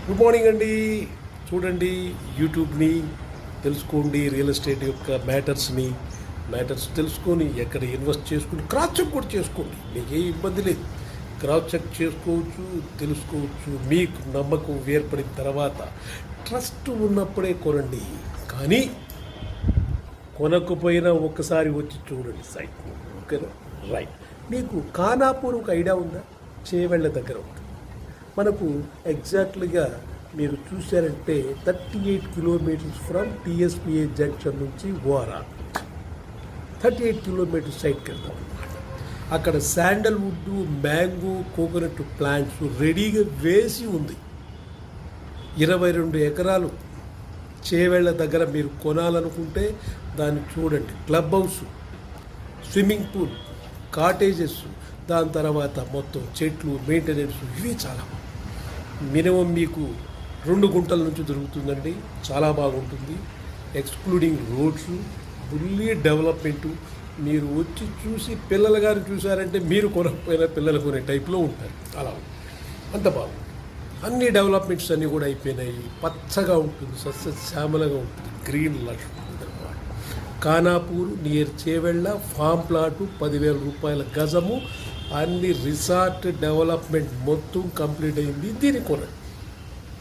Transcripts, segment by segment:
Good morning అండి. చూడండి, యూట్యూబ్ని తెలుసుకోండి, రియల్ ఎస్టేట్ యొక్క మ్యాటర్స్ తెలుసుకొని ఎక్కడ ఇన్వెస్ట్ చేసుకుని క్రాస్ చెక్ కూడా చేసుకోండి. మీకు ఏ ఇబ్బంది లేదు. క్రాస్ చెక్ చేసుకోవచ్చు, తెలుసుకోవచ్చు. మీకు నమ్మకం ఏర్పడిన తర్వాత ట్రస్ట్ ఉన్నప్పుడే కొనండి. కానీ కొనకపోయినా ఒక్కసారి వచ్చి చూడండి సైట్. ఓకేనా? రైట్. మీకు ఖానాపూర్ ఒక ఐడియా ఉందా? చేవెళ్ళ దగ్గర ఉంటుంది. మనకు ఎగ్జాక్ట్లీగా మీరు చూశారంటే 38 కిలోమీటర్స్ ఫ్రమ్ టీఎస్పిఏ జంక్షన్ నుంచి ఓఆర్ఆర్ 38 కిలోమీటర్స్ సైట్కి వెళ్తాం అనమాట. అక్కడ శాండల్వుడ్, మ్యాంగో, కోకోనట్ ప్లాంట్స్ రెడీగా వేసి ఉంది. 22 ఎకరాలు చేవేళ్ల దగ్గర మీరు కొనాలనుకుంటే దాన్ని చూడండి. Club house, swimming pool, cottages, దాని తర్వాత మొత్తం చెట్లు, మెయింటెనెన్స్, ఇవి చాలా మినిమం మీకు 2 గుంటల నుంచి దొరుకుతుందండి. చాలా బాగుంటుంది. Excluding roads, fully development. మీరు వచ్చి చూసి పిల్లల గారు చూసారంటే మీరు కొనకపోయినా పిల్లలు కొనే టైప్లో ఉంటారు. అలా అంత బాగుంది. అన్ని డెవలప్మెంట్స్ అన్నీ కూడా అయిపోయినాయి. పచ్చగా ఉంటుంది, సస్యశ్యామలంగా ఉంటుంది, గ్రీన్ లష్ ఉంటుంది అన్నమాట. Khanapur near Chevella farm plot 10,000 రూపాయల గజము. అన్ని రిసార్ట్ డెవలప్మెంట్ మొత్తం కంప్లీట్ అయింది. దీన్ని కొనండి.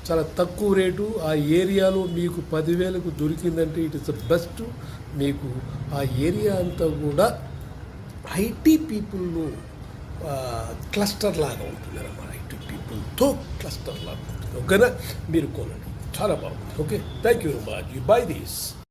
చాలా తక్కువ రేటు. ఆ ఏరియాలో మీకు 10,000కు దొరికిందంటే ఇట్ ఇస్ ద బెస్ట్. మీకు ఆ ఏరియా అంతా కూడా ఐటీ పీపుల్ క్లస్టర్ లాగా ఉంటుంది అన్నమాట. ఐటీ పీపుల్తో క్లస్టర్ లాగా ఉంటుంది. ఓకేనా? మీరు కొనండి, చాలా బాగుంది. Okay, thank you very much. You by this.